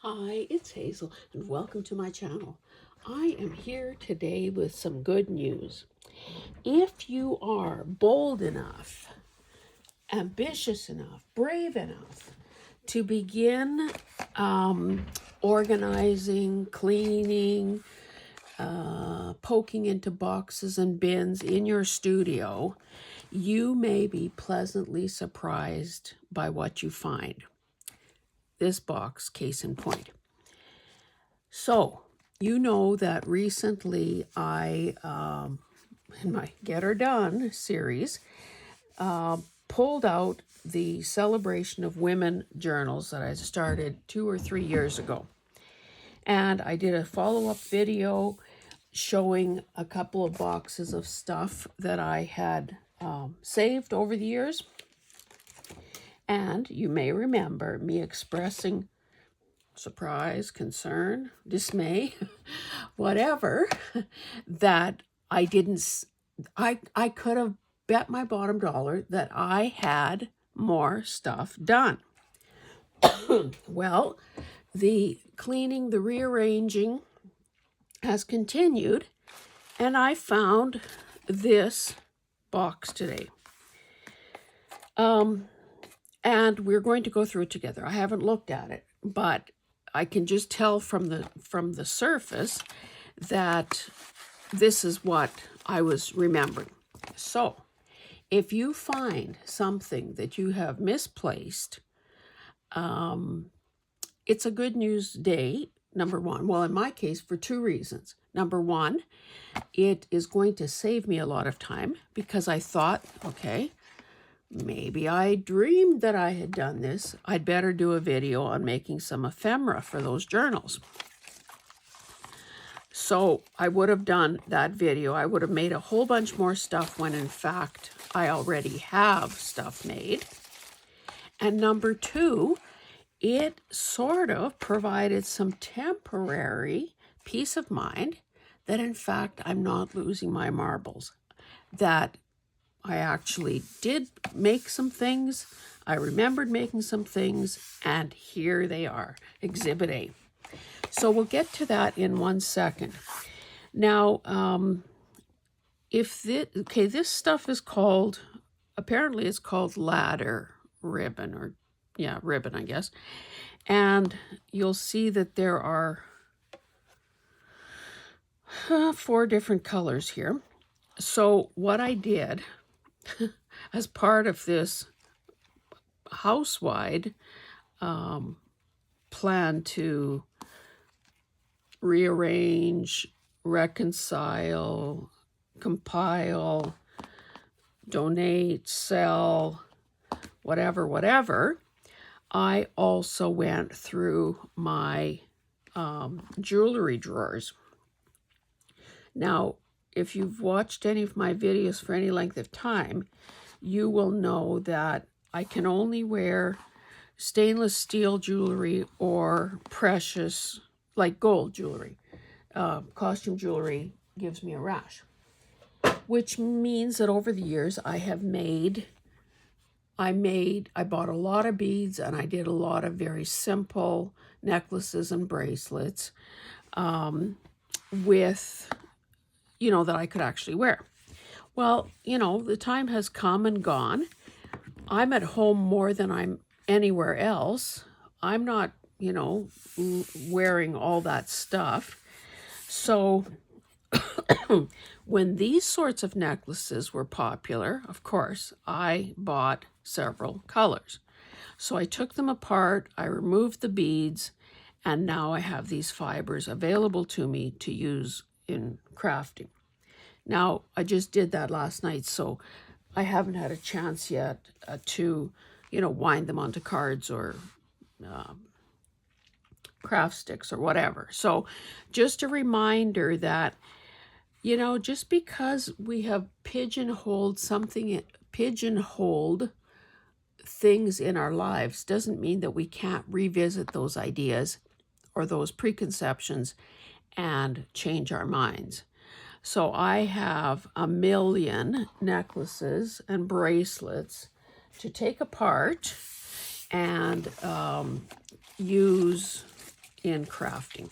Hi, it's Hazel, and welcome to my channel. I am here today with some good news. If you are bold enough, ambitious enough, brave enough to begin organizing, cleaning, poking into boxes and bins in your studio, you may be pleasantly surprised by what you find. This box, case in point. So, you know that recently I, in my Get Her Done series, pulled out the Celebration of Women journals that I started 2 or 3 years ago. And I did a follow-up video showing a couple of boxes of stuff that I had saved over the years. And you may remember me expressing surprise, concern, dismay, whatever, that I didn't, I could have bet my bottom dollar that I had more stuff done. Well, the cleaning, the rearranging has continued, and I found this box today. And we're going to go through it together. I haven't looked at it, but I can just tell from the surface that this is what I was remembering. So, if you find something that you have misplaced, it's a good news day, number one. Well, in my case, for two reasons. Number one, it is going to save me a lot of time because I thought, okay, maybe I dreamed that I had done this. I'd better do a video on making some ephemera for those journals. So I would have done that video. I would have made a whole bunch more stuff when in fact I already have stuff made. And number two, it sort of provided some temporary peace of mind that in fact I'm not losing my marbles, that I actually did make some things. I remembered making some things, and here they are, Exhibit A. So we'll get to that in 1 second. Now, this stuff is called, apparently it's called ladder ribbon, or ribbon, I guess. And you'll see that there are 4 different colors here. So what I did as part of this house-wide plan to rearrange, reconcile, compile, donate, sell, whatever, I also went through my jewelry drawers. Now, if you've watched any of my videos for any length of time, you will know that I can only wear stainless steel jewelry or precious, like gold jewelry. Costume jewelry gives me a rash, which means that over the years I bought a lot of beads, and I did a lot of very simple necklaces and bracelets with, that I could actually wear. Well, the time has come and gone. I'm at home more than I'm anywhere else. I'm not, wearing all that stuff. So when these sorts of necklaces were popular, of course, I bought several colors. So I took them apart, I removed the beads, and now I have these fibers available to me to use in crafting. Now, I just did that last night, so I haven't had a chance yet to, wind them onto cards or craft sticks or whatever. So just a reminder that, just because we have pigeonholed things in our lives doesn't mean that we can't revisit those ideas or those preconceptions and change our minds. So I have a million necklaces and bracelets to take apart and use in crafting.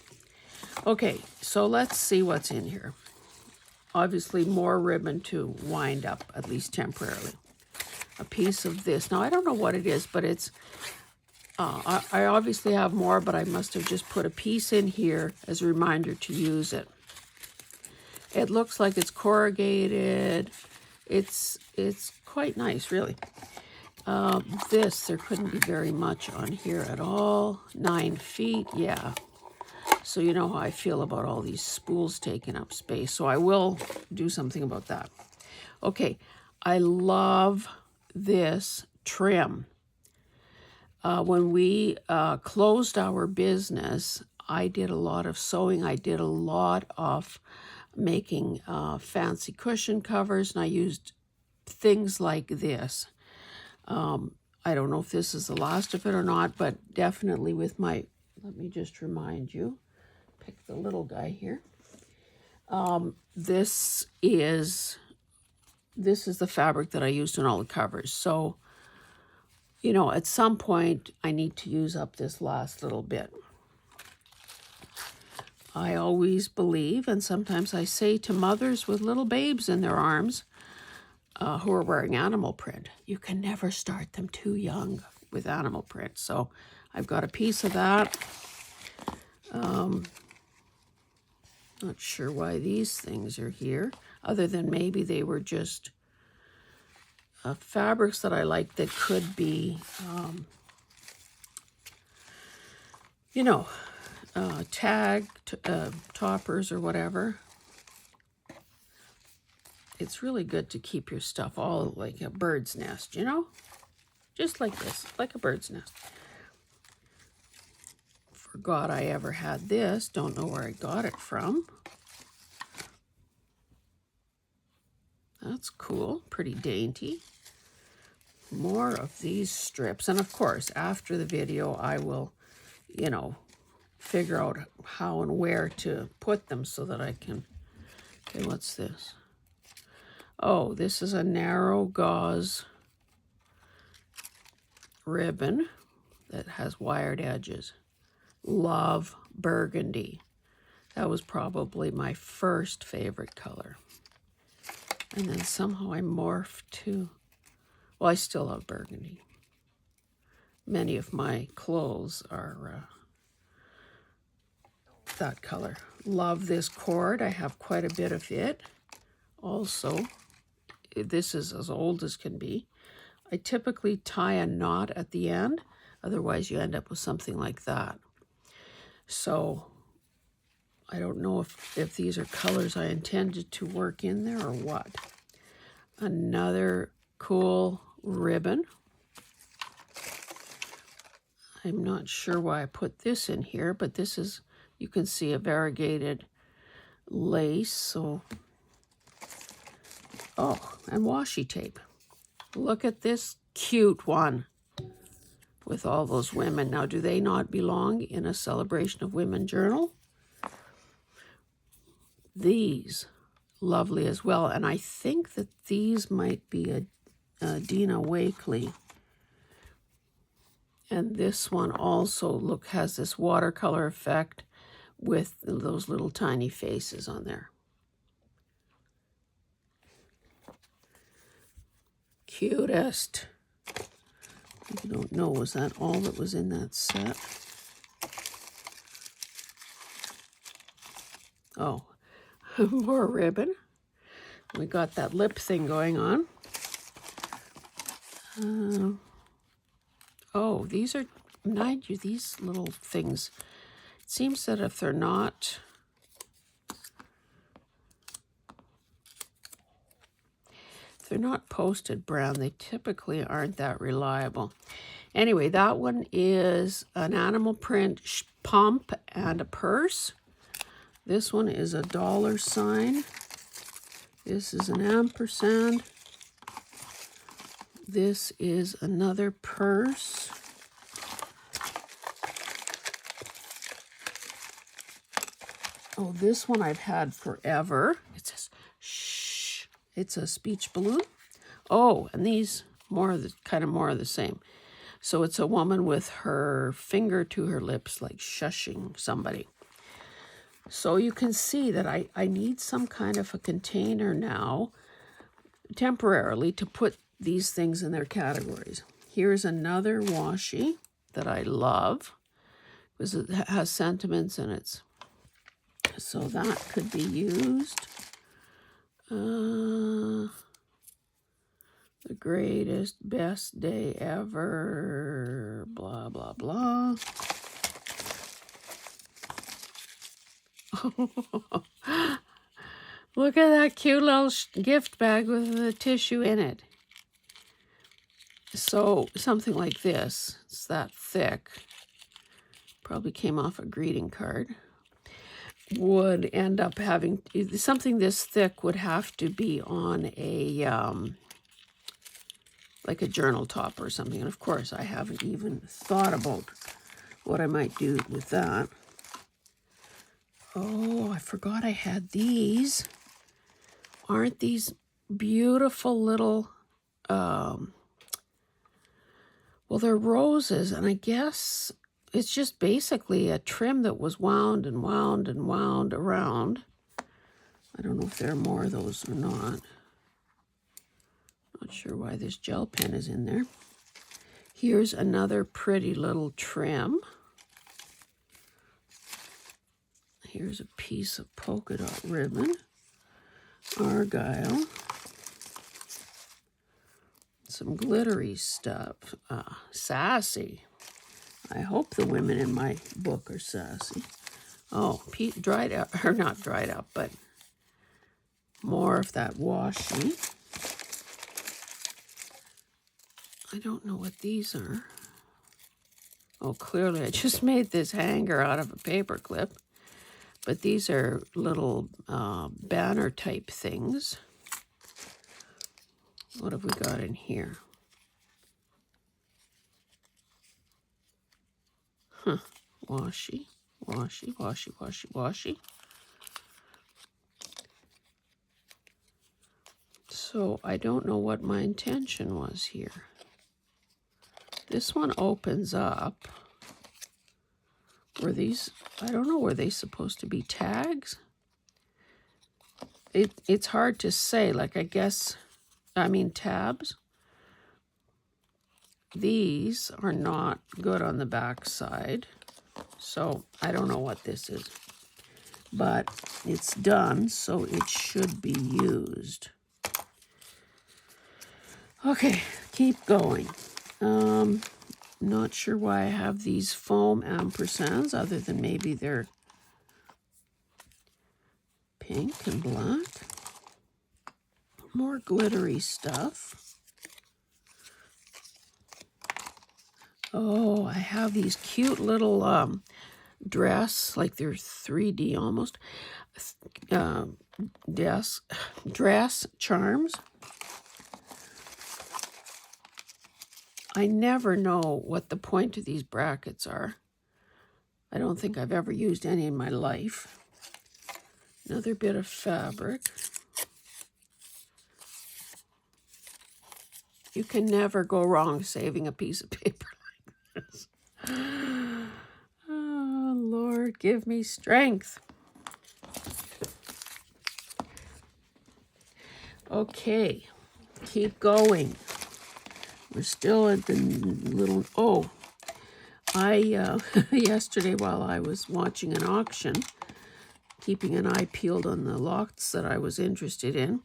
Okay, so let's see what's in here. Obviously more ribbon to wind up, at least temporarily. A piece of this. Now, I don't know what it is, but it's, I obviously have more, but I must have just put a piece in here as a reminder to use it. It looks like it's corrugated. It's quite nice, really. There couldn't be very much on here at all. 9 feet, yeah. So you know how I feel about all these spools taking up space. So I will do something about that. Okay, I love this trim. When we closed our business, I did a lot of sewing. I did a lot of making fancy cushion covers, and I used things like this. I don't know if this is the last of it or not, but definitely with my, let me just remind you, pick the little guy here. This is the fabric that I used in all the covers. So, you know, at some point I need to use up this last little bit. I always believe, and sometimes I say to mothers with little babes in their arms who are wearing animal print, you can never start them too young with animal print. So I've got a piece of that. Not sure why these things are here, other than maybe they were just fabrics that I like that could be, you know, tag toppers or whatever. It's really good to keep your stuff all like a bird's nest, you know? Just like this, like a bird's nest. Forgot I ever had this. Don't know where I got it from. That's cool, pretty dainty. More of these strips. And of course, after the video, I will, you know, figure out how and where to put them so that I can, okay, what's this? Oh, this is a narrow gauze ribbon that has wired edges. Love burgundy. That was probably my first favorite color. And then somehow I morphed to, well, I still love burgundy. Many of my clothes are that color. Love this cord. I have quite a bit of it. Also, this is as old as can be. I typically tie a knot at the end. Otherwise, you end up with something like that. So I don't know if these are colors I intended to work in there or what. Another cool ribbon. I'm not sure why I put this in here, but this is, you can see a variegated lace. So, oh, and washi tape. Look at this cute one with all those women. Now, do they not belong in a Celebration of Women journal? These, lovely as well. And I think that these might be a Dina Wakley. And this one also, has this watercolor effect with those little tiny faces on there. Cutest. I don't know, was that all that was in that set? Oh, more ribbon. We got that lip thing going on. Oh, these are, mind you, these little things. It seems that if they're not, posted brown, they typically aren't that reliable. Anyway, that one is an animal print pump and a purse. This one is a $. This is an ampersand. This is another purse. Oh, this one I've had forever. It says, shh. It's a speech balloon. Oh, and these more of the same. So it's a woman with her finger to her lips, like shushing somebody. So you can see that I need some kind of a container now, temporarily, to put these things in their categories. Here's another washi that I love, because it has sentiments in it. So that could be used. The greatest, best day ever, blah, blah, blah. Look at that cute little gift bag with the tissue in it. So something like this, it's that thick, probably came off a greeting card, would end up having, something this thick would have to be on a, like a journal top or something. And of course, I haven't even thought about what I might do with that. Oh, I forgot I had these. Aren't these beautiful little, well, they're roses, and I guess it's just basically a trim that was wound and wound and wound around. I don't know if there are more of those or not. Not sure why this gel pen is in there. Here's another pretty little trim. Here's a piece of polka dot ribbon. Argyle. Some glittery stuff. Sassy. I hope the women in my book are sassy. Oh, dried up, or not dried up, but more of that washi. I don't know what these are. Oh, clearly I just made this hanger out of a paper clip. But these are little banner type things. What have we got in here? Washi, washi, washi, washi, washi. So I don't know what my intention was here. This one opens up. Were these, I don't know, were they supposed to be tags? It's hard to say, like tabs. These are not good on the back side, so I don't know what this is. But it's done, so it should be used. Okay, keep going. Not sure why I have these foam ampersands, other than maybe they're pink and black. More glittery stuff. Oh, I have these cute little dress, like they're 3D almost, dress charms. I never know what the point of these brackets are. I don't think I've ever used any in my life. Another bit of fabric. You can never go wrong saving a piece of paper like this. Oh, Lord, give me strength. Okay, keep going. We're still at the little, yesterday while I was watching an auction, keeping an eye peeled on the lots that I was interested in,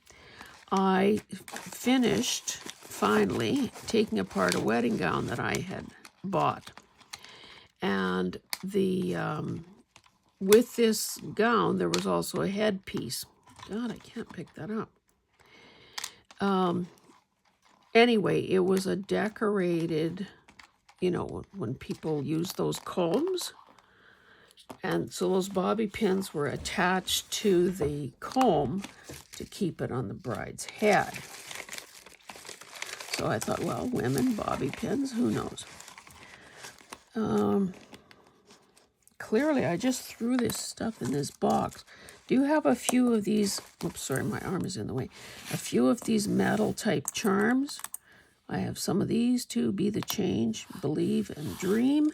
I finished, finally, taking apart a wedding gown that I had bought. And with this gown, there was also a headpiece. God, I can't pick that up. Anyway, it was a decorated, when people use those combs. And so those bobby pins were attached to the comb to keep it on the bride's head. So I thought, well, women, bobby pins, who knows? Clearly, I just threw this stuff in this box. Do you have a few of these? Oops, sorry, my arm is in the way. A few of these metal type charms. I have some of these to be the change, believe, and dream.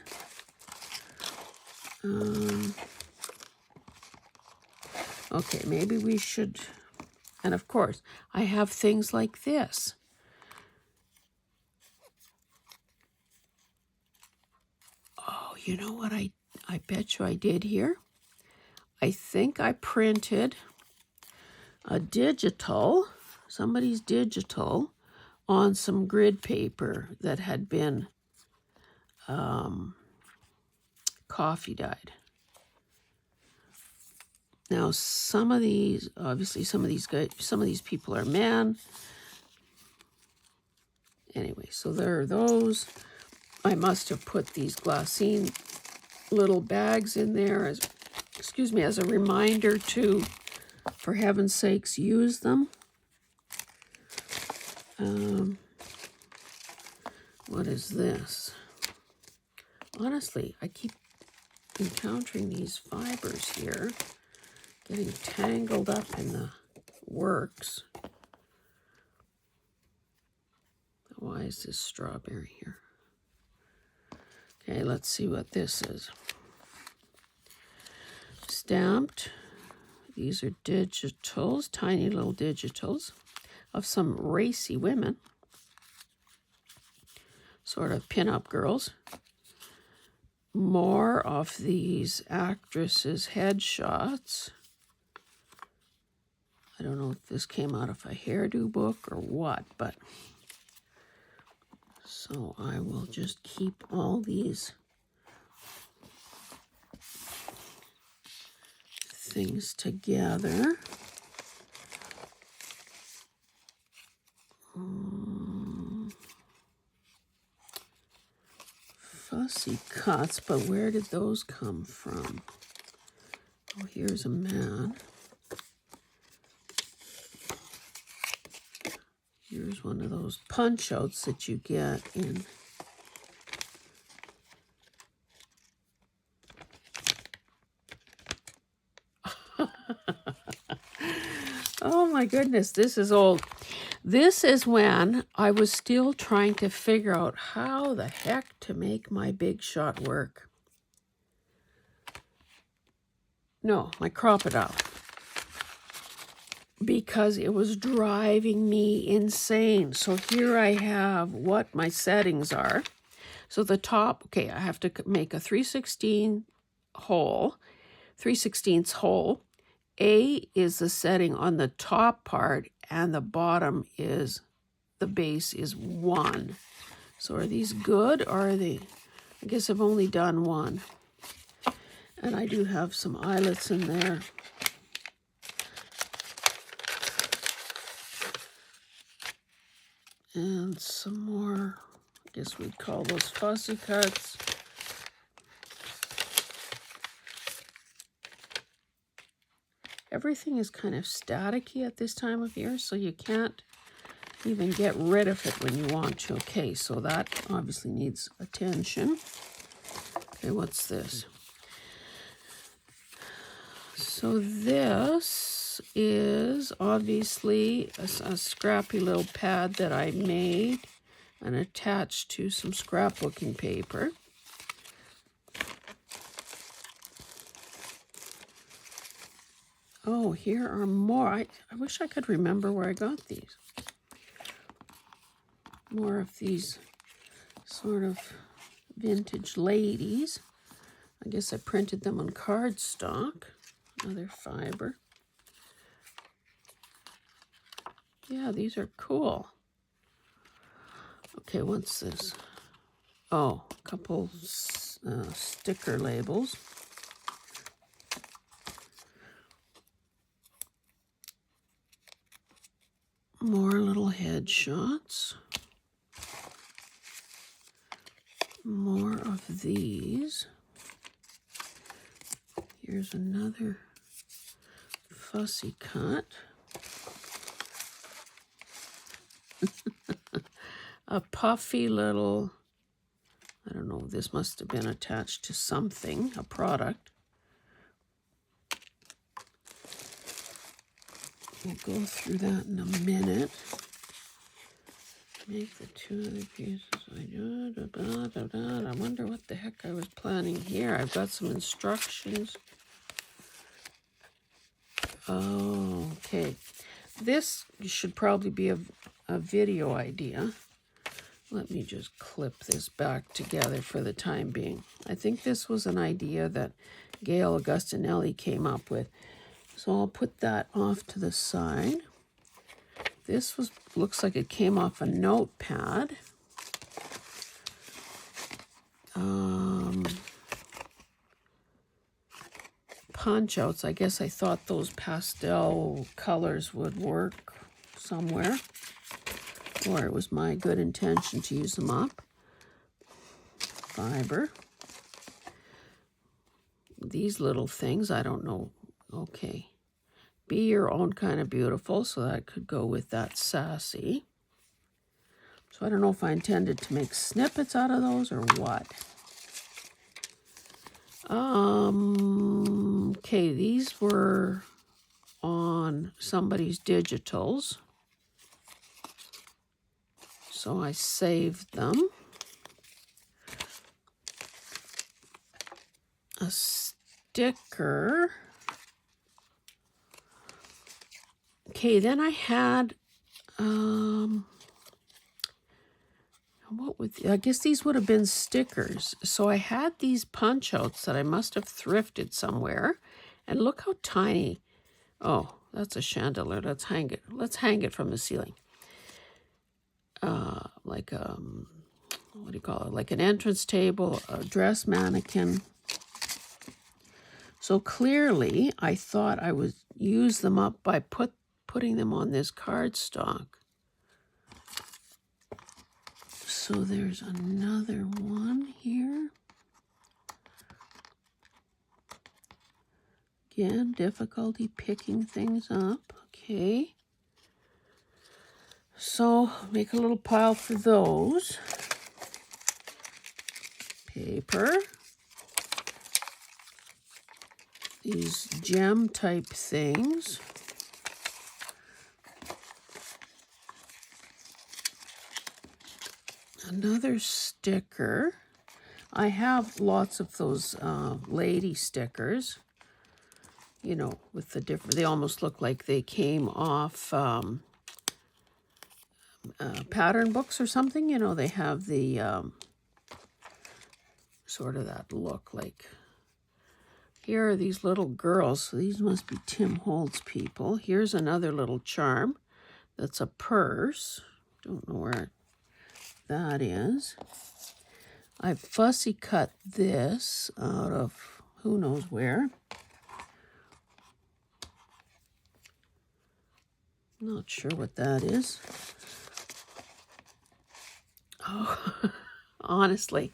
Okay, maybe we should, and of course, I have things like this. Oh, you know what I bet you I did here? I think I printed a digital, somebody's digital, on some grid paper that had been coffee dyed. Now, some of these, obviously, some of these people are men. Anyway, so there are those. I must have put these glassine little bags in there as, excuse me, as a reminder to, for heaven's sakes, use them. What is this? Honestly, I keep encountering these fibers here, getting tangled up in the works. Why is this strawberry here? Okay, let's see what this is. Stamped. These are digitals, tiny little digitals of some racy women, sort of pin-up girls. More of these actresses' headshots. I don't know if this came out of a hairdo book or what, but so I will just keep all these things together. Fussy cuts, but where did those come from? Oh, here's a man. Here's one of those punch outs that you get in. Oh my goodness, this is old. This is when I was still trying to figure out how the heck to make my big shot work. No, my crocodile. Because it was driving me insane. So here I have what my settings are. So the top, okay, I have to make a 3/16 hole, 3/16 hole. A is the setting on the top part, and the bottom is, the base is 1. So are these good, or are they? I guess I've only done 1. And I do have some eyelets in there. And some more, I guess we'd call those fussy cuts. Everything is kind of staticky at this time of year, so you can't even get rid of it when you want to. Okay, so that obviously needs attention. Okay, what's this? So this is obviously a scrappy little pad that I made and attached to some scrapbooking paper. Oh, here are more. I wish I could remember where I got these. More of these sort of vintage ladies. I guess I printed them on cardstock. Another fiber. Yeah, these are cool. Okay, what's this? Oh, a couple sticker labels. More little headshots. More of these. Here's another fussy cut. A puffy little, I don't know, this must have been attached to something, a product. We'll go through that in a minute. Make the 2 other pieces. I wonder what the heck I was planning here. I've got some instructions. Oh, okay. This should probably be a video idea. Let me just clip this back together for the time being. I think this was an idea that Gail Augustinelli came up with. So I'll put that off to the side. This looks like it came off a notepad. Punch outs. I guess I thought those pastel colors would work somewhere. Or it was my good intention to use them up. Fiber. These little things, I don't know. Okay. Be your own kind of beautiful, so that could go with that sassy. So I don't know if I intended to make snippets out of those or what. Okay, these were on somebody's digitals. So I saved them. A sticker. Okay, then I had, I guess these would have been stickers. So I had these punch outs that I must have thrifted somewhere. And look how tiny. Oh, that's a chandelier. Let's hang it. Let's hang it from the ceiling. Like, what do you call it? Like an entrance table, a dress mannequin. So clearly, I thought I would use them up by putting them on this cardstock. So there's another one here. Again, difficulty picking things up. Okay. So make a little pile for those. Paper. These gem type things. Another sticker. I have lots of those lady stickers. You know, with the different, they almost look like they came off pattern books or something. You know, they have the sort of that look like. Here are these little girls. So these must be Tim Holtz people. Here's another little charm. That's a purse. Don't know where that is. I fussy cut this out of who knows where. Not sure what that is. Oh, honestly.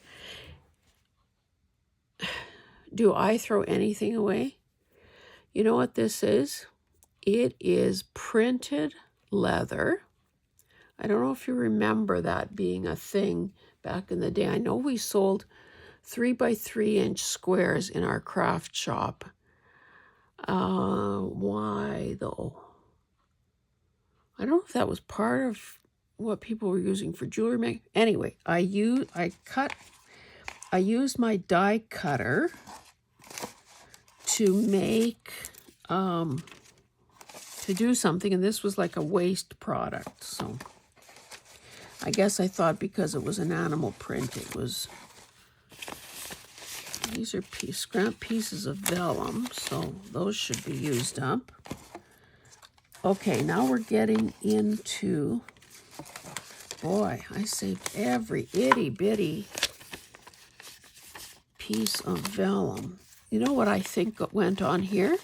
Do I throw anything away? You know what this is? It is printed leather. I don't know if you remember that being a thing back in the day. I know we sold 3x3-inch squares in our craft shop. Why though? I don't know if that was part of what people were using for jewelry making. Anyway, I used my die cutter to make to do something, and this was like a waste product. So I guess I thought because it was an animal print, it was. These are scrap pieces of vellum, so those should be used up. Okay, now we're getting into, boy, I saved every itty bitty piece of vellum. You know what I think went on here?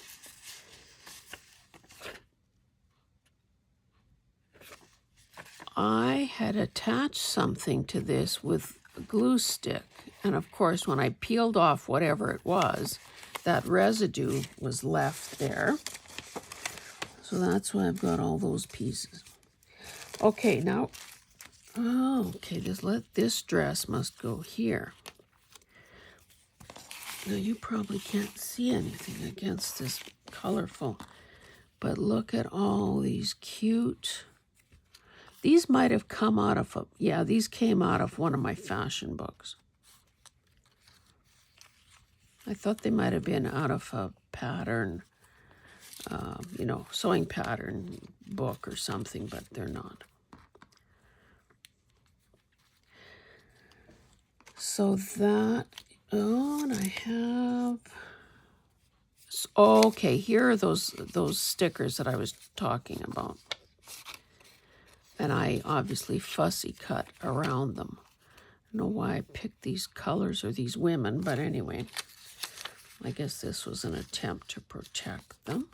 I had attached something to this with a glue stick. And of course, when I peeled off whatever it was, that residue was left there. So that's why I've got all those pieces. Okay, now, okay, this dress must go here. Now you probably can't see anything against this colorful, but look at all these cute These might have come out of, yeah, these came out of one of my fashion books. I thought they might have been out of a pattern, you know, sewing pattern book or something, but they're not. So that, oh, and I have, okay, here are those stickers that I was talking about. And I obviously fussy cut around them. I don't know why I picked these colors or these women, but anyway, I guess this was an attempt to protect them.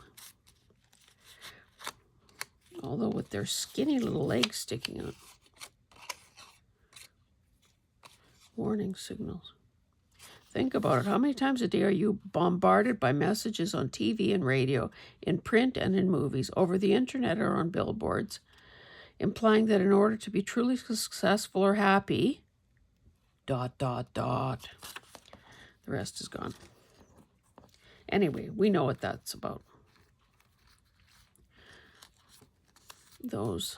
Although with their skinny little legs sticking out. Warning signals. Think about it. How many times a day are you bombarded by messages on TV and radio, in print and in movies, over the internet or on billboards, implying that in order to be truly successful or happy, ... The rest is gone. Anyway, we know what that's about. Those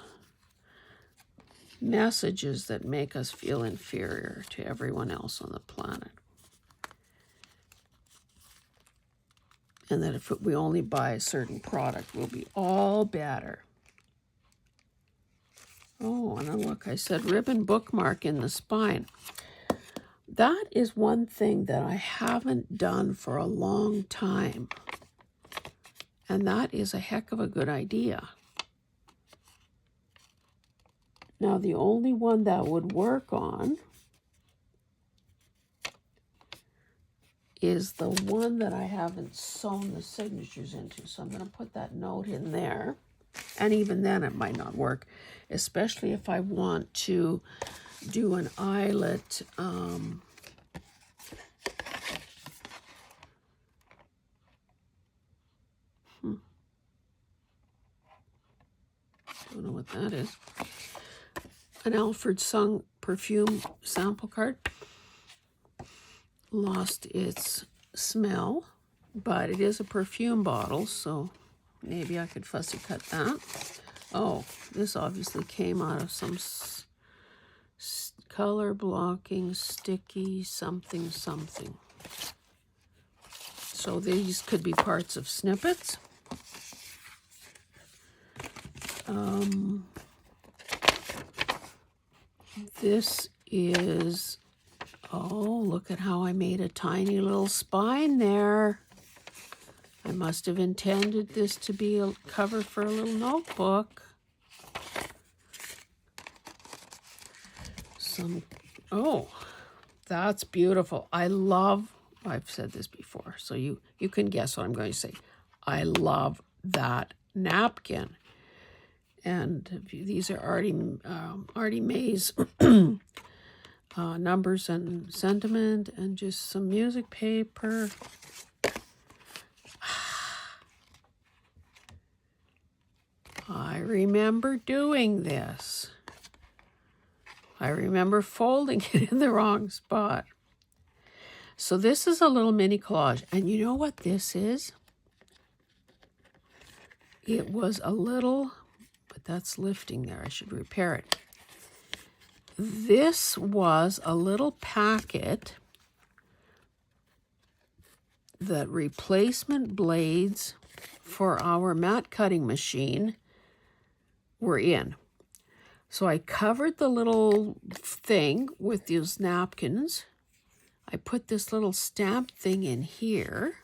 messages that make us feel inferior to everyone else on the planet. And that if we only buy a certain product, we'll be all better. Oh, and look, I said ribbon bookmark in the spine. That is one thing that I haven't done for a long time. And that is a heck of a good idea. Now, the only one that would work on is the one that I haven't sewn the signatures into. So I'm going to put that note in there. And even then it might not work, especially if I want to do an eyelet. Don't know what that is. An Alfred Sung perfume sample card. Lost its smell, but it is a perfume bottle, so maybe I could fussy cut that. Oh, this obviously came out of some color blocking, sticky, something. So these could be parts of snippets. This is, oh, look at how I made a tiny little spine there. I must have intended this to be a cover for a little notebook. Oh, that's beautiful. I've said this before, so you can guess what I'm going to say. I love that napkin. And these are Artie Mae's numbers and sentiment, and just some music paper. I remember doing this. I remember folding it in the wrong spot. So this is a little mini collage. And you know what this is? It was a little, but that's lifting there. I should repair it. This was a little packet that replacement blades for our mat cutting machine were in. So I covered the little thing with those napkins. I put this little stamp thing in here.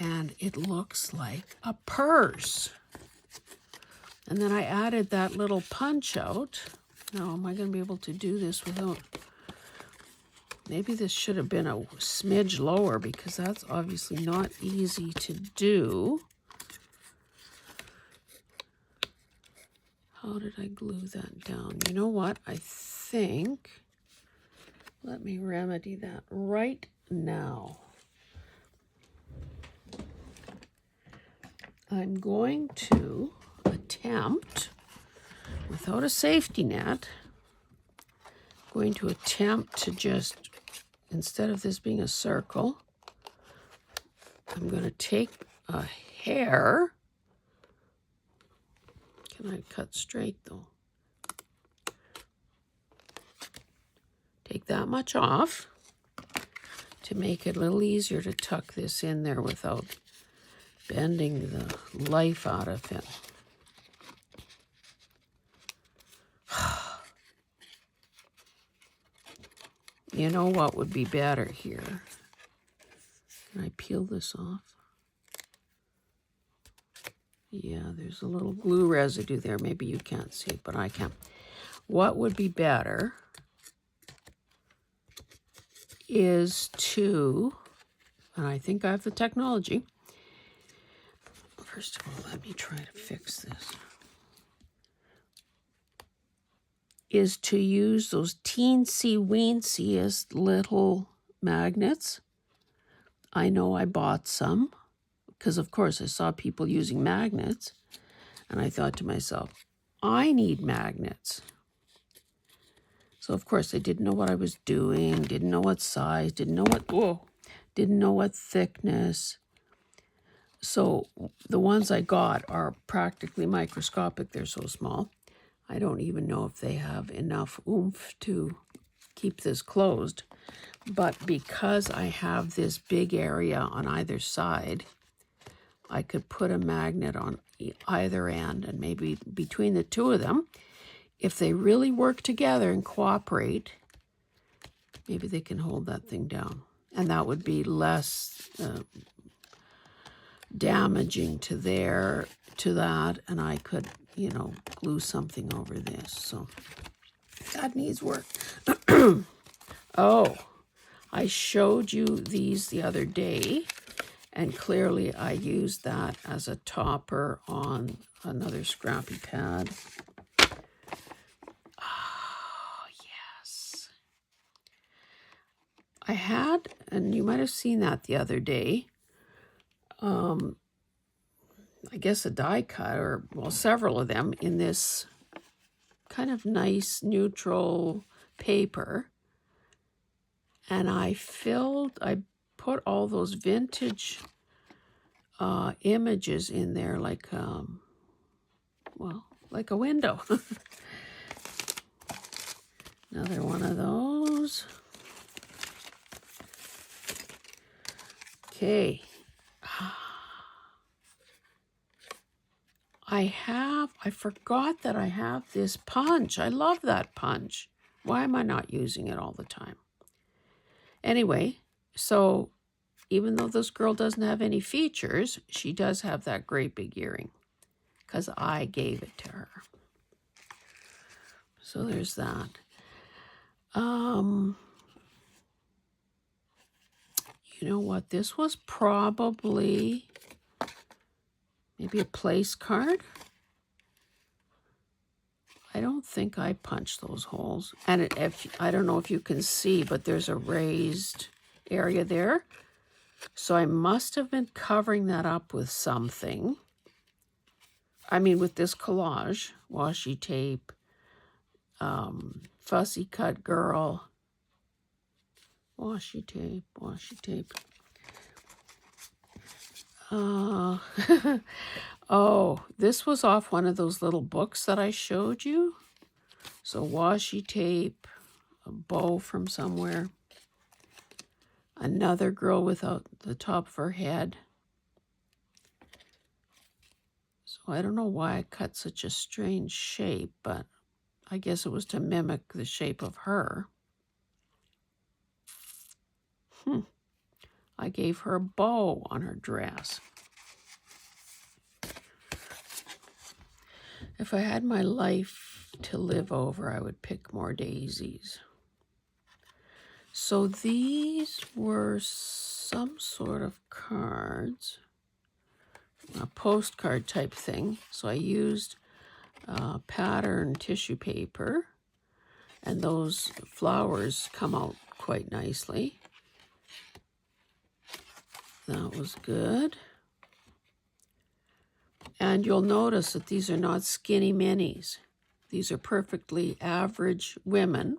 And it looks like a purse. And then I added that little punch out. Now, am I going to be able to do this without... Maybe this should have been a smidge lower, because that's obviously not easy to do. How did I glue that down? You know what? I think... Let me remedy that right now. I'm going to attempt, without a safety net, going to attempt to just, instead of this being a circle, I'm going to take a hair. Can I cut straight though? Take that much off to make it a little easier to tuck this in there without bending the life out of it. You know what would be better here? Can I peel this off? Yeah, there's a little glue residue there. Maybe you can't see it, but I can. What would be better is to, and I think I have the technology. First of all, let me try to fix this. Is to use those teensy-weensiest little magnets. I know I bought some because, of course, I saw people using magnets. And I thought to myself, I need magnets. So, of course, I didn't know what I was doing, didn't know what size, didn't know what thickness. So the ones I got are practically microscopic. They're so small. I don't even know if they have enough oomph to keep this closed. But because I have this big area on either side, I could put a magnet on either end, and maybe between the two of them, if they really work together and cooperate, maybe they can hold that thing down. And that would be less damaging to that, and I could, glue something over this. So that needs work. Oh, I showed you these the other day, and clearly I used that as a topper on another scrappy pad. Oh, yes. I had, and you might have seen that the other day, I guess a die cut, or, well, several of them in this kind of nice neutral paper. And I put all those vintage images in there like a window. Another one of those. Okay. I forgot that I have this punch. I love that punch. Why am I not using it all the time? Anyway, so even though this girl doesn't have any features, she does have that great big earring because I gave it to her. So there's that. You know what? This was probably maybe a place card. I don't think I punched those holes. And I don't know if you can see, but there's a raised area there. So I must have been covering that up with something. I mean, with this collage, washi tape, fussy cut girl, washi tape. Oh, this was off one of those little books that I showed you. So washi tape, a bow from somewhere, another girl without the top of her head. So I don't know why I cut such a strange shape, but I guess it was to mimic the shape of her. I gave her a bow on her dress. If I had my life to live over, I would pick more daisies. So these were some sort of cards, a postcard type thing. So I used pattern tissue paper, and those flowers come out quite nicely. That was good. And you'll notice that these are not skinny minis. These are perfectly average women.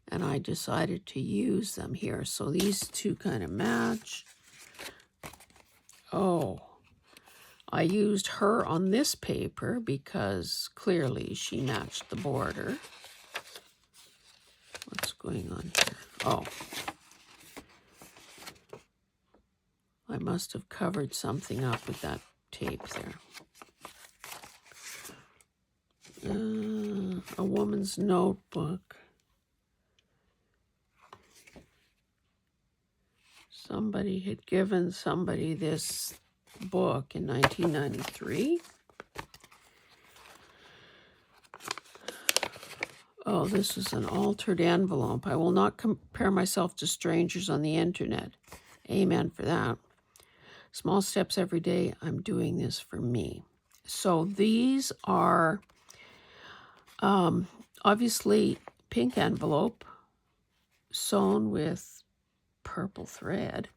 And I decided to use them here. So these two kind of match. Oh, I used her on this paper because clearly she matched the border. What's going on here? Oh. I must have covered something up with that tape there. A woman's notebook. Somebody had given somebody this book in 1993. Oh, this is an altered envelope. I will not compare myself to strangers on the internet. Amen for that. Small steps every day. I'm doing this for me. So these are obviously pink envelope sewn with purple thread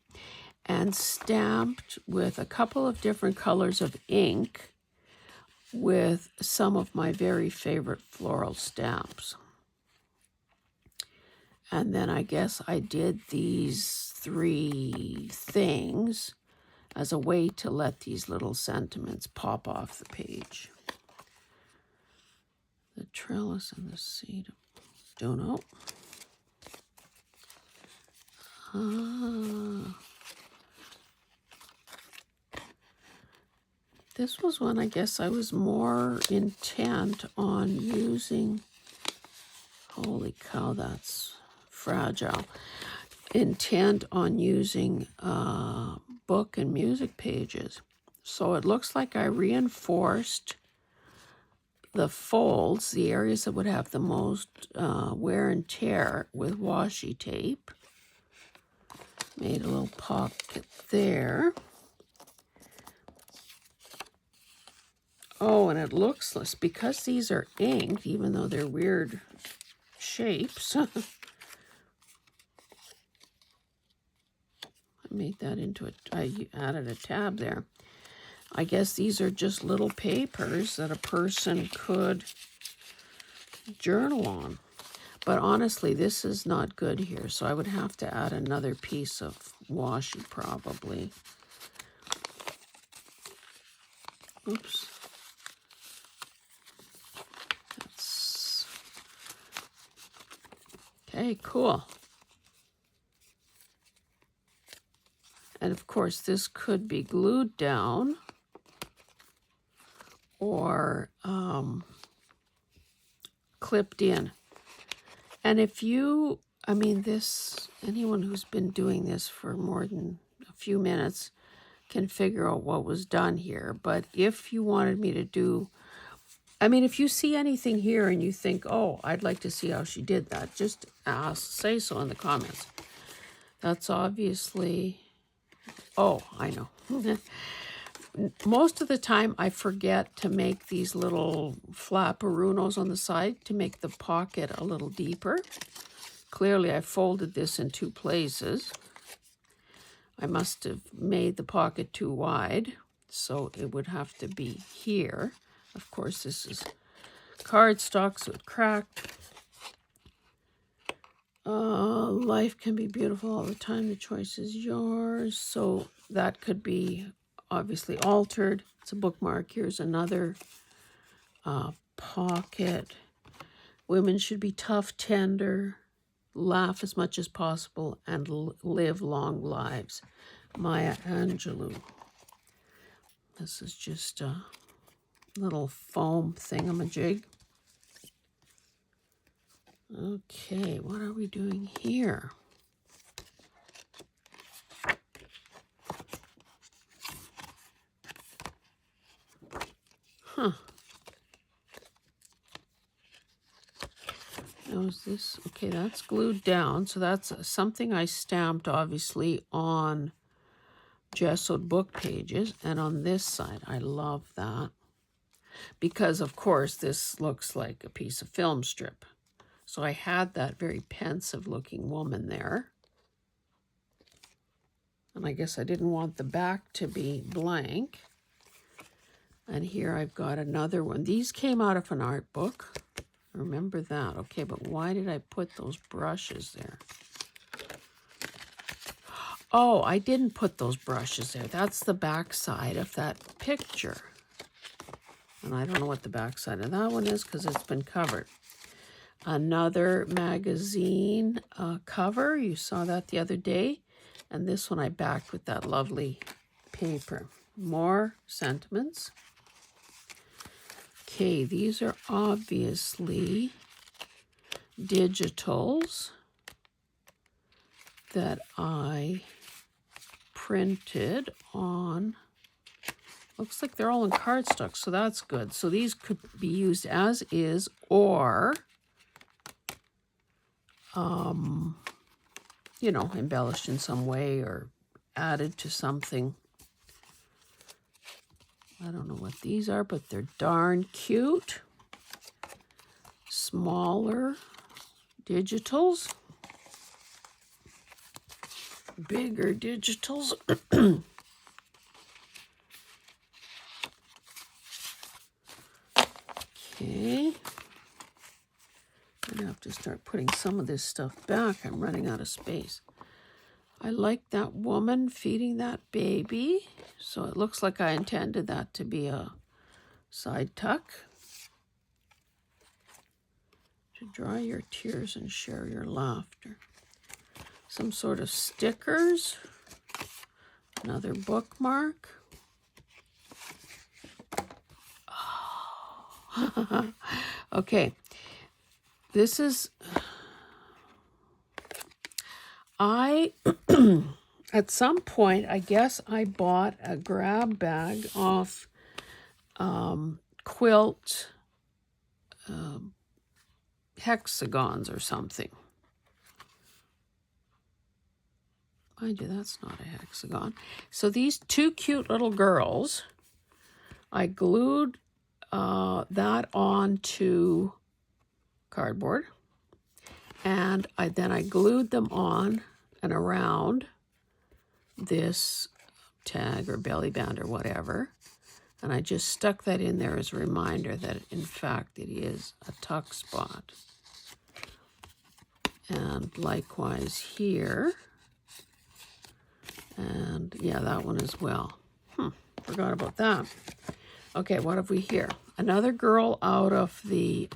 and stamped with a couple of different colors of ink with some of my very favorite floral stamps. And then I guess I did these 3 things as a way to let these little sentiments pop off the page. The trellis and the seed. Don't know. This was when I guess I was more intent on using, holy cow, that's fragile, intent on using book and music pages. So it looks like I reinforced the folds, the areas that would have the most wear and tear, with washi tape. Made a little pocket there. Oh, and it looks less, because these are inked, even though they're weird shapes. I made that into I added a tab there. I guess these are just little papers that a person could journal on. But honestly, this is not good here, so I would have to add another piece of washi probably. Oops. That's... Okay, cool. And of course, this could be glued down or clipped in. And if you, I mean, this, anyone who's been doing this for more than a few minutes can figure out what was done here. But if you wanted me to do, I mean, if you see anything here and you think, oh, I'd like to see how she did that, just say so in the comments. That's obviously, oh, I know. Most of the time I forget to make these little flapperunos on the side to make the pocket a little deeper. Clearly I folded this in 2 places. I must have made the pocket too wide, so it would have to be here. Of course, this is cardstock, so it cracked. Life can be beautiful all the time. The choice is yours. So that could be obviously altered. It's a bookmark. Here's another pocket. Women should be tough, tender, laugh as much as possible, and live long lives. Maya Angelou. This is just a little foam thingamajig. Okay, what are we doing here? Huh. Now is this, okay, that's glued down. So that's something I stamped obviously on gessoed book pages. And on this side, I love that. Because of course this looks like a piece of film strip. So I had that very pensive looking woman there. And I guess I didn't want the back to be blank. And here I've got another one. These came out of an art book. Remember that. Okay, but why did I put those brushes there? Oh, I didn't put those brushes there. That's the back side of that picture. And I don't know what the back side of that one is because it's been covered. Another magazine cover. You saw that the other day. And this one I backed with that lovely paper. More sentiments. Okay, these are obviously digitals that I printed on. Looks like they're all in cardstock, so that's good. So these could be used as is, or you know, embellished in some way or added to something. I don't know what these are, but they're darn cute. Smaller digitals. Bigger digitals. Okay. I'm gonna have to start putting some of this stuff back. I'm running out of space. I like that woman feeding that baby. So it looks like I intended that to be a side tuck. To dry your tears and share your laughter. Some sort of stickers. Another bookmark. Oh. Okay. This is... at some point, I guess I bought a grab bag off quilt hexagons or something. Mind you, that's not a hexagon. So these two cute little girls, I glued that onto cardboard, and then I glued them on and around this tag or belly band or whatever, and I just stuck that in there as a reminder that in fact it is a tuck spot. And likewise here, and yeah, that one as well. Forgot about that. Okay, what have we here? Another girl out of a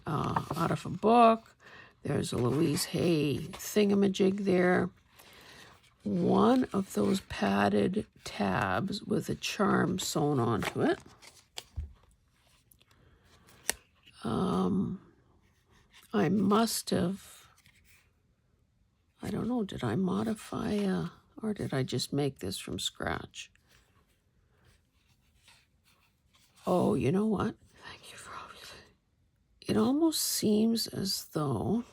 book. There's a Louise Hay thingamajig there. One of those padded tabs with a charm sewn onto it. I must have, I don't know, did I modify or did I just make this from scratch? Oh, you know what? Thank you for it almost seems as though,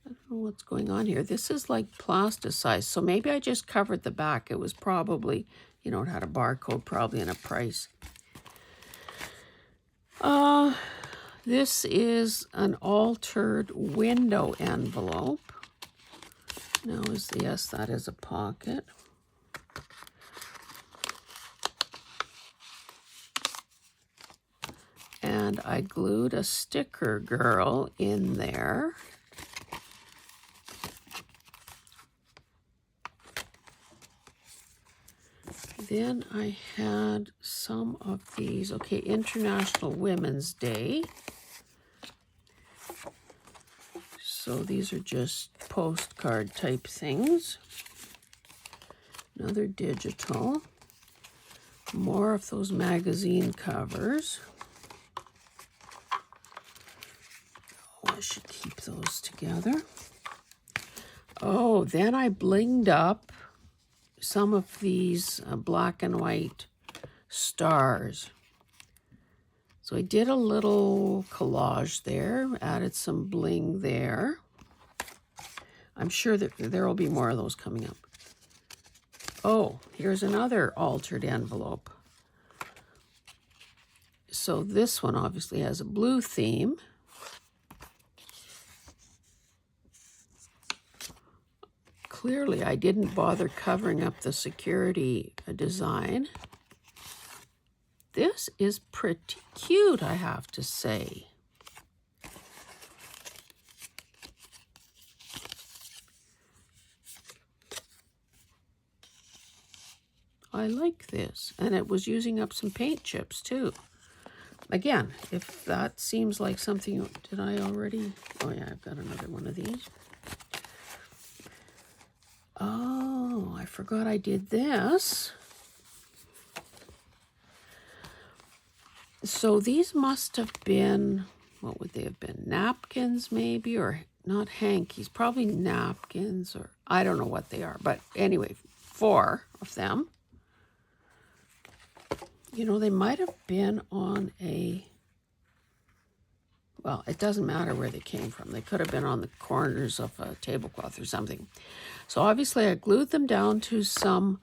I don't know what's going on here. This is like plasticized, so maybe I just covered the back. It was probably, you know, it had a barcode probably and a price. This is an altered window envelope. Now yes, that is a pocket. And I glued a sticker girl in there. Then I had some of these. Okay, International Women's Day. So these are just postcard type things. Another digital. More of those magazine covers. Oh, I should keep those together. Oh, then I blinged up some of these black and white stars. So I did a little collage there, added some bling there. I'm sure that there will be more of those coming up. Oh, here's another altered envelope. So this one obviously has a blue theme. Clearly, I didn't bother covering up the security design. This is pretty cute, I have to say. I like this. And it was using up some paint chips too. Again, if that seems like something, did I already? Oh yeah, I've got another one of these. Oh, I forgot I did this. So these must have been, what would they have been? Napkins maybe, or not hankies, probably napkins, or I don't know what they are. But anyway, 4 of them. You know, they might have been on a, well, it doesn't matter where they came from. They could have been on the corners of a tablecloth or something. So obviously I glued them down to some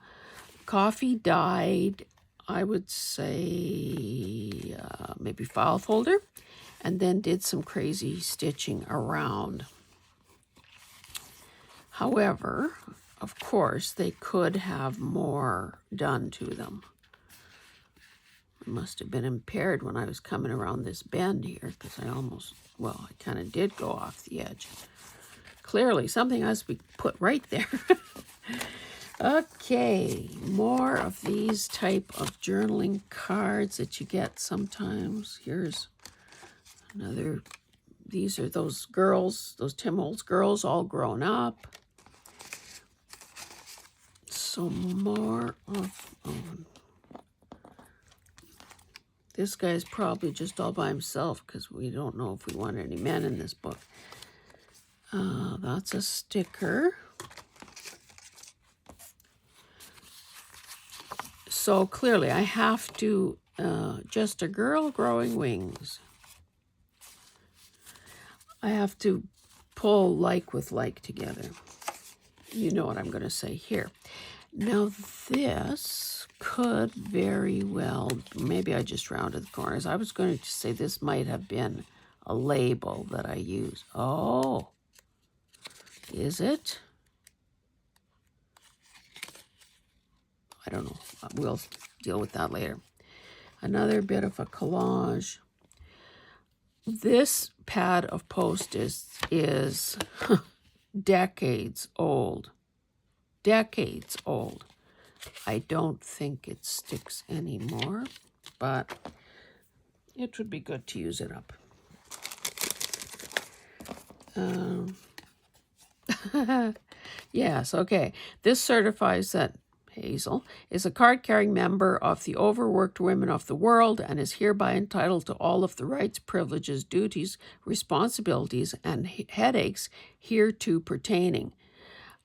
coffee dyed, I would say maybe file folder, and then did some crazy stitching around. However, of course, they could have more done to them. I must have been impaired when I was coming around this bend here, because I almost, well, I kind of did go off the edge. Clearly, something has to be put right there. Okay, more of these type of journaling cards that you get sometimes. Here's another. These are those girls, those Tim Holtz girls, all grown up. So more of, this guy's probably just all by himself because we don't know if we want any men in this book. That's a sticker. So clearly I have to, just a girl growing wings. I have to pull like with like together. You know what I'm going to say here. Now this could very well, maybe I just rounded the corners. I was going to say this might have been a label that I use. Oh, is it? I don't know. We'll deal with that later. Another bit of a collage. This pad of Post-its is decades old. Decades old. I don't think it sticks anymore, but it would be good to use it up. Yes, okay. This certifies that Hazel is a card-carrying member of the overworked women of the world and is hereby entitled to all of the rights, privileges, duties, responsibilities, and headaches hereto pertaining.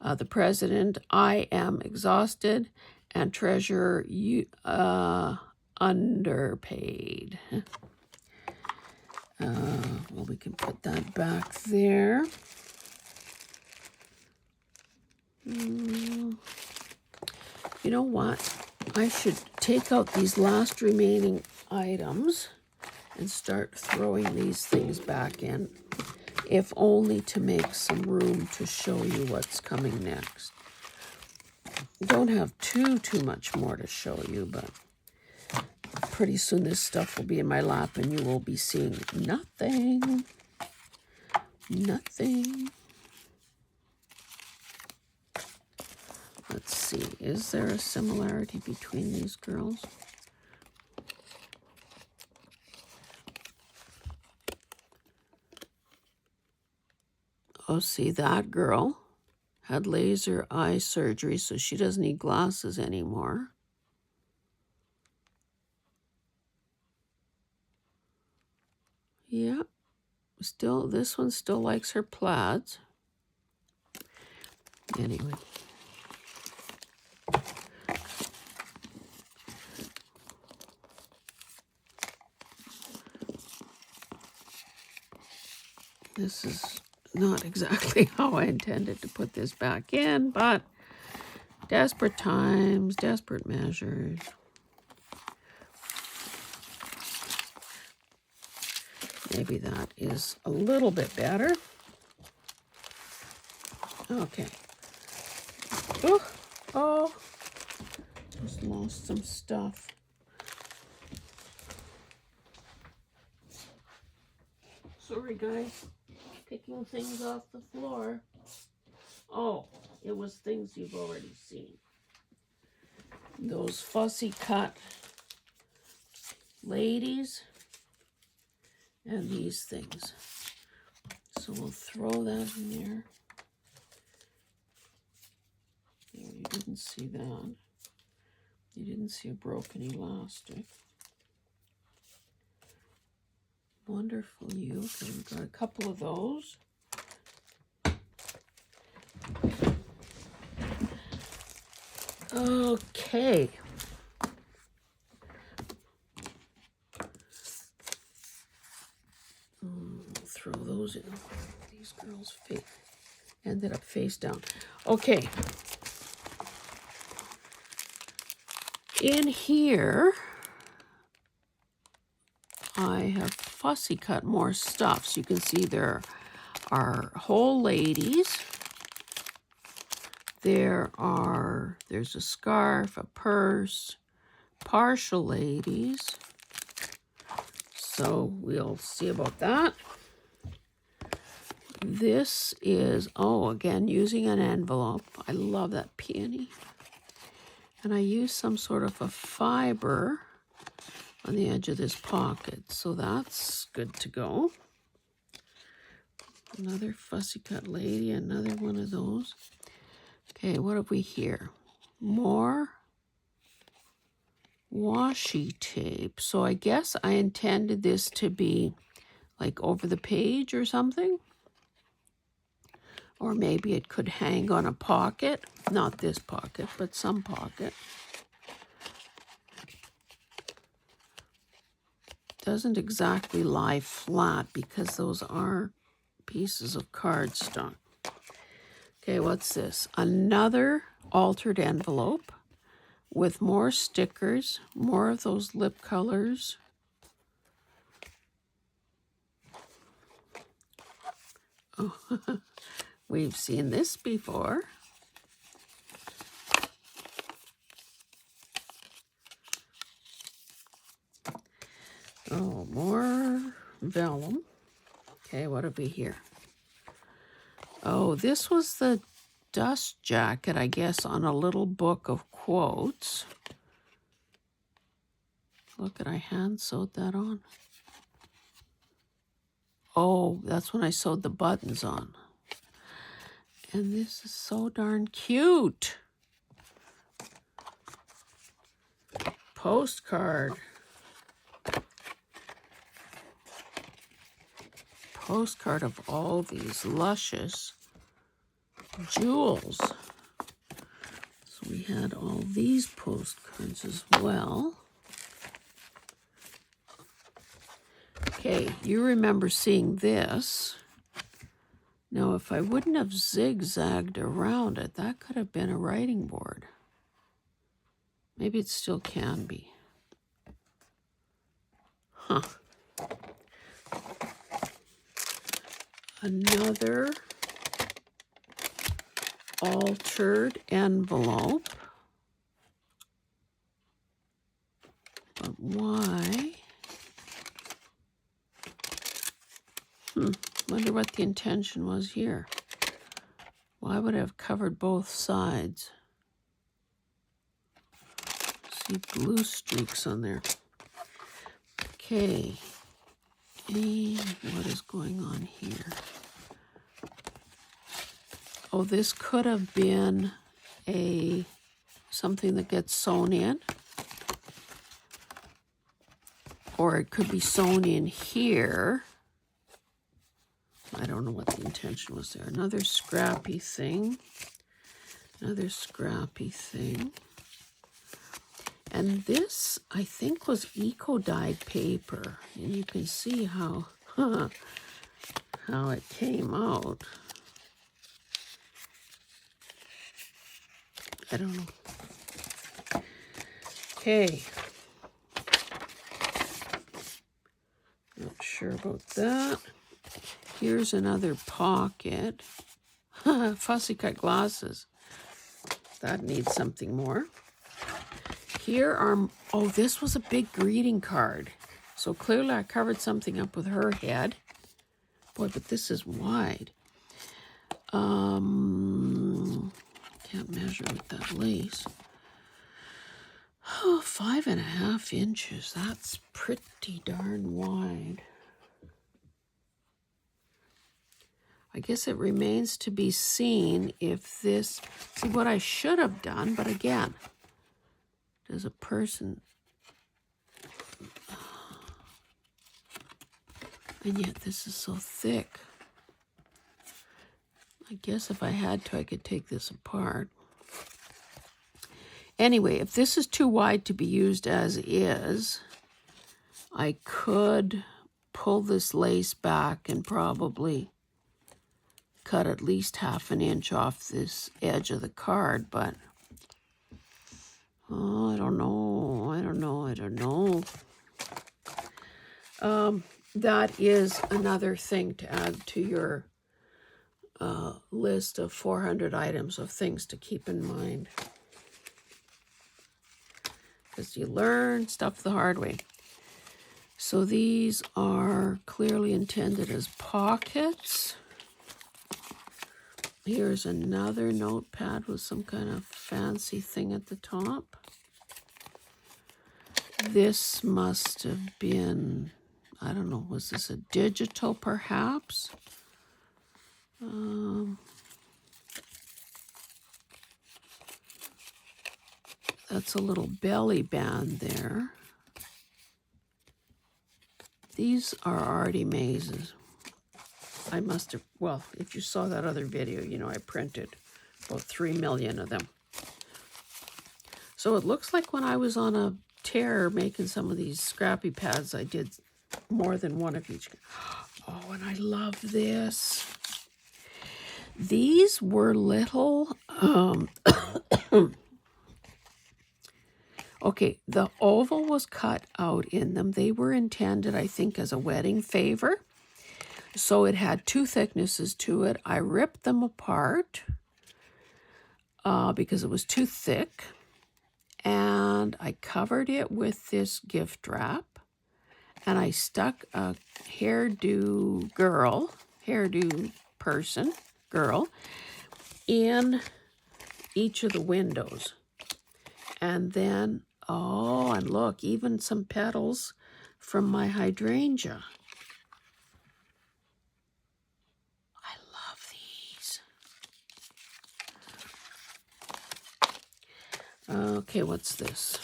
The president, I am exhausted, and treasurer, you underpaid. Well, we can put that back there. You know what? I should take out these last remaining items and start throwing these things back in, if only to make some room to show you what's coming next. Don't have too much more to show you, but pretty soon this stuff will be in my lap and you will be seeing nothing. Nothing. Let's see, is there a similarity between these girls? Oh, see, that girl had laser eye surgery, so she doesn't need glasses anymore. Yeah, still, this one still likes her plaids. Anyway. This is not exactly how I intended to put this back in, but desperate times, desperate measures. Maybe that is a little bit better. Okay. Oh, just lost some stuff. Sorry, guys. Picking things off the floor. Oh, it was things you've already seen. those fussy cut ladies and these things. So we'll throw that in there. Yeah, you didn't see that. You didn't see a broken elastic. Wonderful you. Okay, we've got a couple of those. Okay. Throw those in. These girls ended up face down. Okay. In here, I have fussy cut more stuff. So you can see there are whole ladies. There's a scarf, a purse, partial ladies. So we'll see about that. This is, again, using an envelope. I love that peony. And I use some sort of a fiber on the edge of this pocket. So that's good to go. Another fussy cut lady, another one of those. Okay, what have we here? More washi tape. So I guess I intended this to be like over the page or something. Or maybe it could hang on a pocket. Not this pocket, but some pocket. Doesn't exactly lie flat because those are pieces of cardstock. Okay, what's this? Another altered envelope with more stickers, more of those lip colors. Oh, we've seen this before. Oh, more vellum. Okay, what have we here? Oh, this was the dust jacket, I guess, on a little book of quotes. Look, I hand sewed that on. Oh, that's when I sewed the buttons on. And this is so darn cute. Postcard. Postcard of all these luscious jewels. So we had all these postcards as well. Okay, you remember seeing this. Now, if I wouldn't have zigzagged around it, that could have been a writing board. Maybe it still can be. Huh. Another altered envelope. But why? Wonder what the intention was here. Why would I have covered both sides? See blue streaks on there. Okay. What is going on here? Oh, this could have been something that gets sewn in. Or it could be sewn in here. I don't know what the intention was there. Another scrappy thing. Another scrappy thing. And this, I think, was eco-dyed paper. And you can see how it came out. I don't know. Okay. Not sure about that. Here's another pocket. Fussy cut glasses. That needs something more. Here are, this was a big greeting card. So clearly I covered something up with her head. Boy, but this is wide. Can't measure with that lace. Oh, 5.5 inches. That's pretty darn wide. I guess it remains to be seen if this... See, what I should have done, but again, does a person... And yet this is so thick. I guess if I had to, I could take this apart. Anyway, if this is too wide to be used as is, I could pull this lace back and probably cut at least 1/2 inch off this edge of the card, but oh, I don't know. That is another thing to add to your list of 400 items of things to keep in mind. Because you learn stuff the hard way. So these are clearly intended as pockets. Here's another notepad with some kind of fancy thing at the top. This must have been, I don't know, was this a digital perhaps? That's a little belly band there. These are already mazes. I must have, well, if you saw that other video, you know I printed about 3 million of them. So it looks like when I was on a tear making some of these scrappy pads, I did more than one of each. Oh, and I love this. These were little, okay, the oval was cut out in them. They were intended, I think, as a wedding favor. So it had 2 thicknesses to it. I ripped them apart because it was too thick. And I covered it with this gift wrap. And I stuck a hairdo person, girl, in each of the windows. And then, oh, and look, even some petals from my hydrangea. I love these. Okay, what's this?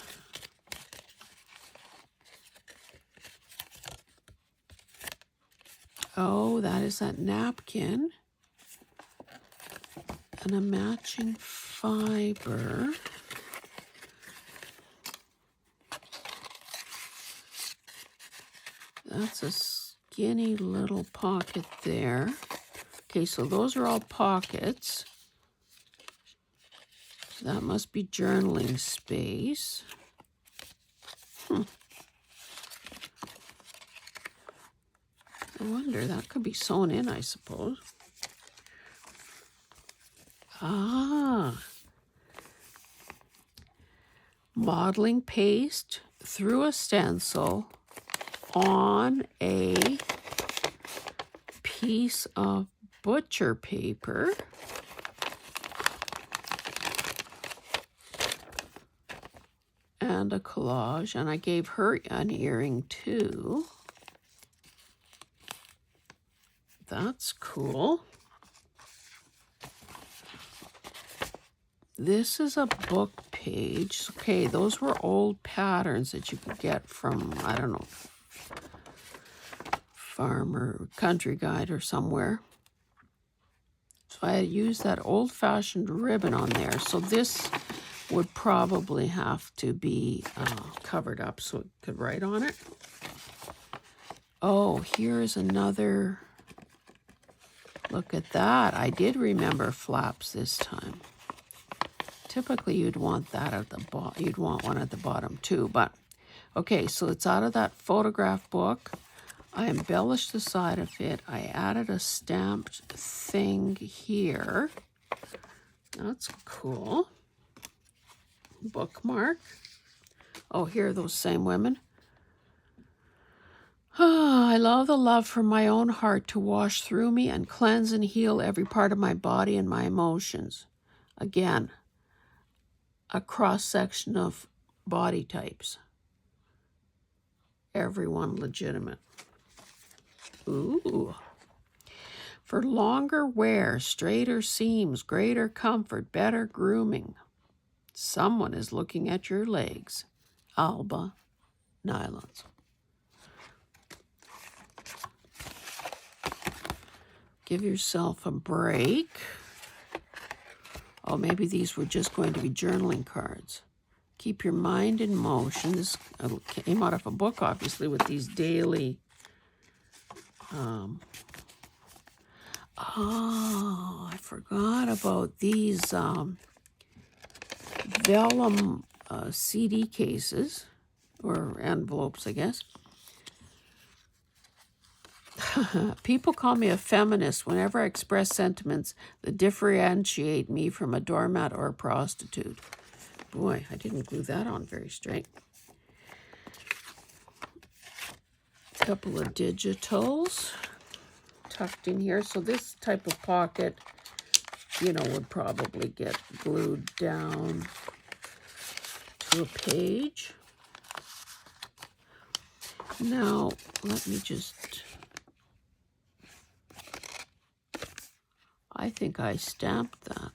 Oh, that is that napkin. And a matching fiber. That's a skinny little pocket there. Okay, so those are all pockets. That must be journaling space. I wonder, that could be sewn in, I suppose. Ah. Modeling paste through a stencil on a piece of butcher paper. And a collage. And I gave her an earring too. That's cool. This is a book page. Okay, those were old patterns that you could get from, I don't know, Farmer Country Guide or somewhere. So I used that old-fashioned ribbon on there. So this would probably have to be covered up so it could write on it. Oh, here's another... Look at that. I did remember flaps this time. Typically, you'd want that at the bottom. You'd want one at the bottom too. But okay, so it's out of that photograph book. I embellished the side of it. I added a stamped thing here. That's cool. Bookmark. Oh, here are those same women. Ah, I love the love from my own heart to wash through me and cleanse and heal every part of my body and my emotions. Again, a cross-section of body types. Everyone legitimate. Ooh. For longer wear, straighter seams, greater comfort, better grooming. Someone is looking at your legs. Alba nylons. Give yourself a break. Oh, maybe these were just going to be journaling cards. Keep your mind in motion. This came out of a book, obviously, with these daily... oh, I forgot about these vellum CD cases, or envelopes, I guess. People call me a feminist whenever I express sentiments that differentiate me from a doormat or a prostitute. Boy, I didn't glue that on very straight. A couple of digitals tucked in here. So this type of pocket, you know, would probably get glued down to a page. Now, let me just... I think I stamped that.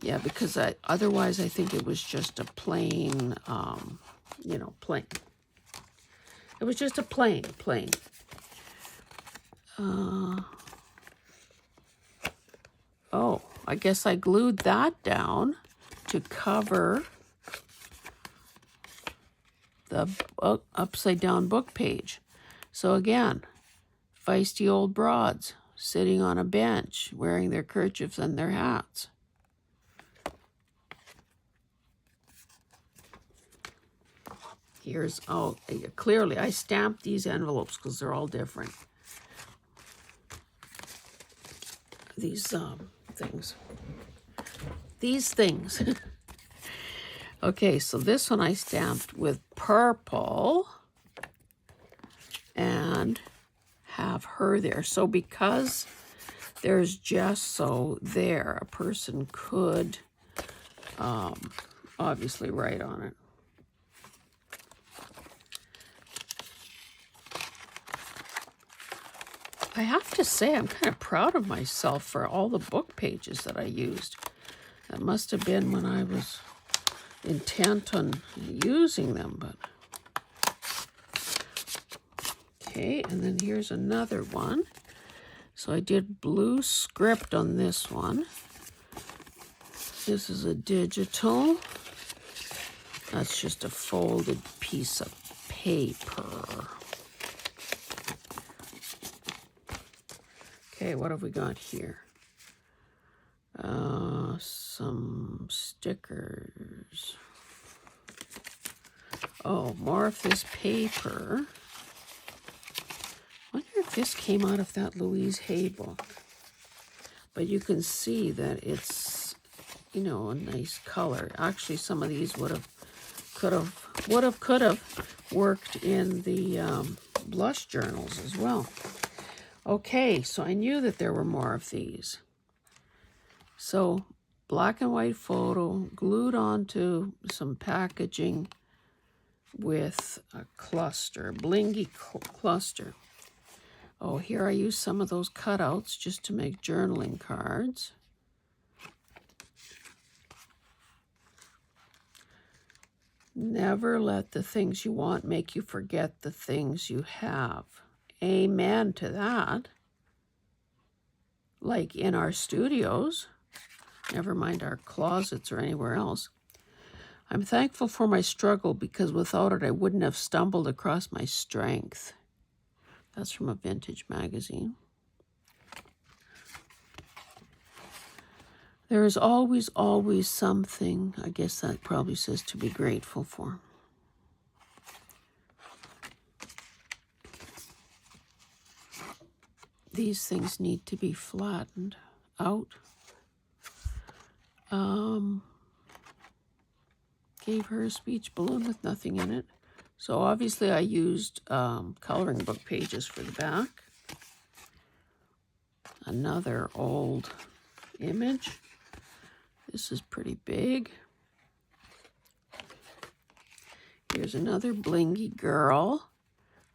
Yeah, because otherwise I think it was just a plain, you know, plain. It was just a plain. Oh, I guess I glued that down to cover the upside down book page. So again, feisty old broads sitting on a bench, wearing their kerchiefs and their hats. Here's, oh, clearly I stamped these envelopes because they're all different. These things. These things. Okay, so this one I stamped with purple and have her there. So because there's gesso there, a person could obviously write on it. I have to say, I'm kind of proud of myself for all the book pages that I used. That must have been when I was intent on using them, but... Okay, and then here's another one. So I did blue script on this one. This is a digital. That's just a folded piece of paper. Okay, what have we got here? Some stickers. Oh, more of this paper. I wonder if this came out of that Louise Hay book. But you can see that it's, you know, a nice color. Actually, some of these could have worked in the blush journals as well. Okay, so I knew that there were more of these. So, black and white photo glued onto some packaging with a cluster, blingy cluster. Oh, here I use some of those cutouts just to make journaling cards. Never let the things you want make you forget the things you have. Amen to that. Like in our studios, never mind our closets or anywhere else. I'm thankful for my struggle because without it I wouldn't have stumbled across my strength. That's from a vintage magazine. There is always, always something, I guess that probably says to be grateful for. These things need to be flattened out. Gave her a speech balloon with nothing in it. So obviously I used coloring book pages for the back. Another old image. This is pretty big. Here's another blingy girl.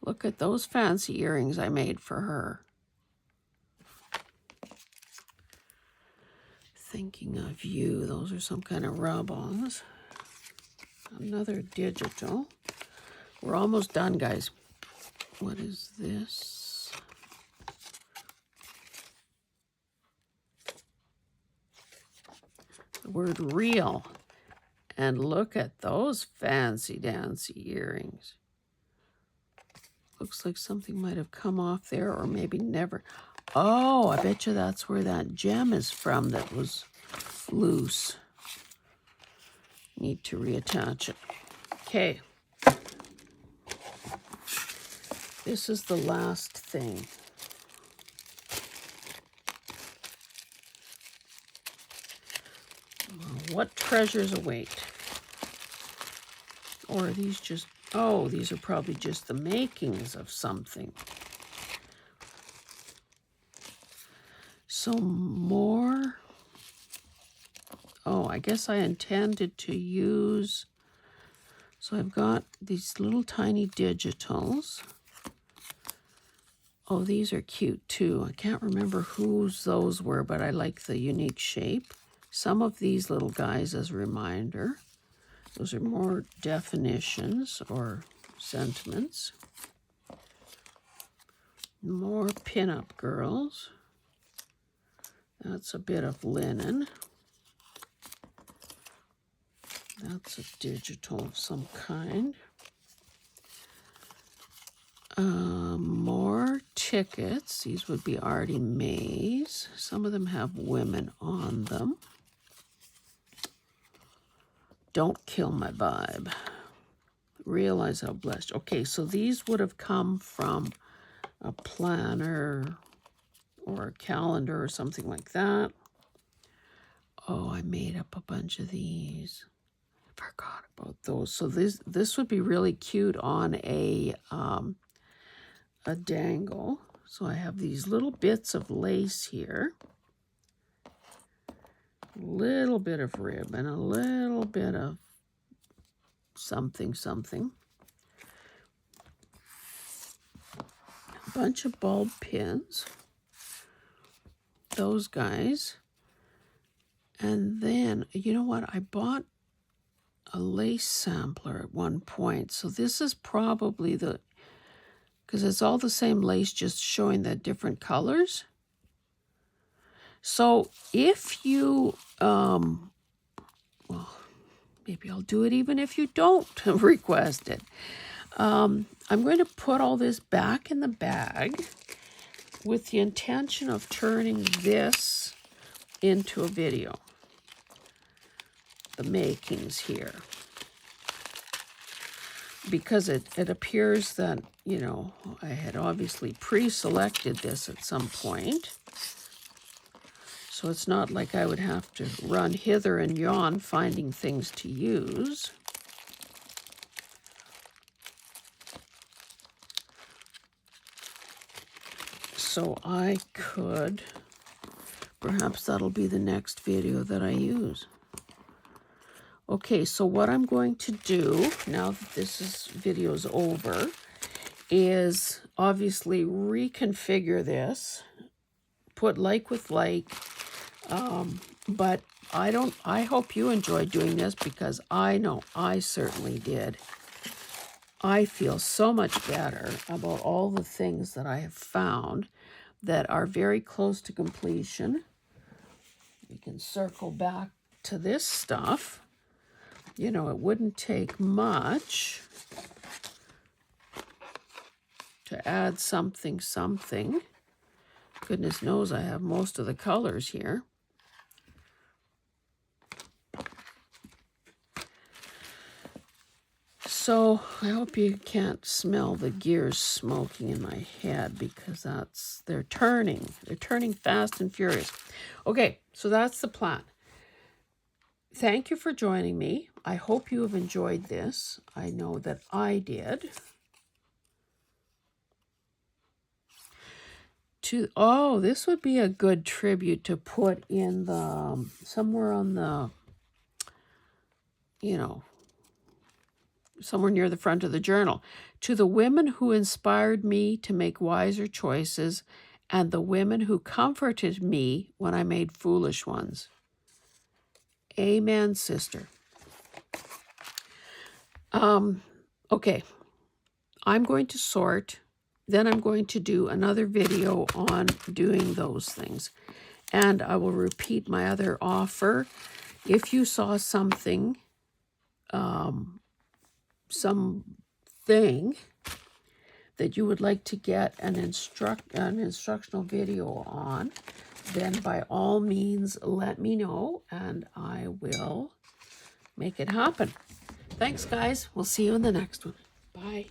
Look at those fancy earrings I made for her. Thinking of you. Those are some kind of rub-ons. Another digital. We're almost done, guys. What is this? The word real. And look at those fancy dancy earrings. Looks like something might have come off there or maybe never. Oh, I bet you that's where that gem is from that was loose. Need to reattach it. Okay. This is the last thing. What treasures await? Or are these just, oh, these are probably just the makings of something. So more, oh, I guess I intended to use, so I've got these little tiny digitals. Oh, these are cute too. I can't remember whose those were, but I like the unique shape. Some of these little guys as a reminder. Those are more definitions or sentiments. More pinup girls. That's a bit of linen. That's a digital of some kind. More tickets. These would be Artie Mays. Some of them have women on them. Don't kill my vibe. Realize how blessed. Okay, so these would have come from a planner or a calendar or something like that. Oh, I made up a bunch of these. I forgot about those. So this would be really cute on a dangle. So I have these little bits of lace here. A little bit of ribbon, a little bit of something, something. A bunch of bulb pins. Those guys. And then, you know what? I bought a lace sampler at one point. So this is probably the, because it's all the same lace, just showing the different colors. So if you, well, maybe I'll do it even if you don't request it. I'm going to put all this back in the bag with the intention of turning this into a video. The makings here. Because it appears that, you know, I had obviously pre-selected this at some point. So it's not like I would have to run hither and yon finding things to use. So I could, perhaps that'll be the next video that I use. Okay, so what I'm going to do, now that this video's over, is obviously reconfigure this, put like with like, but I hope you enjoyed doing this because I know I certainly did. I feel so much better about all the things that I have found that are very close to completion. We can circle back to this stuff. You know, it wouldn't take much to add something. Goodness knows I have most of the colors here. So I hope you can't smell the gears smoking in my head because they're turning fast and furious. Okay, so that's the plan. Thank you for joining me. I hope you have enjoyed this. I know that I did. Oh, this would be a good tribute to put in the, somewhere on the, you know, somewhere near the front of the journal. To the women who inspired me to make wiser choices, and the women who comforted me when I made foolish ones. Amen, sister. Okay, I'm going to sort. Then I'm going to do another video on doing those things. And I will repeat my other offer. If you saw something, something that you would like to get an instructional video on, then by all means let me know and I will make it happen. Thanks, guys. We'll see you in the next one. Bye.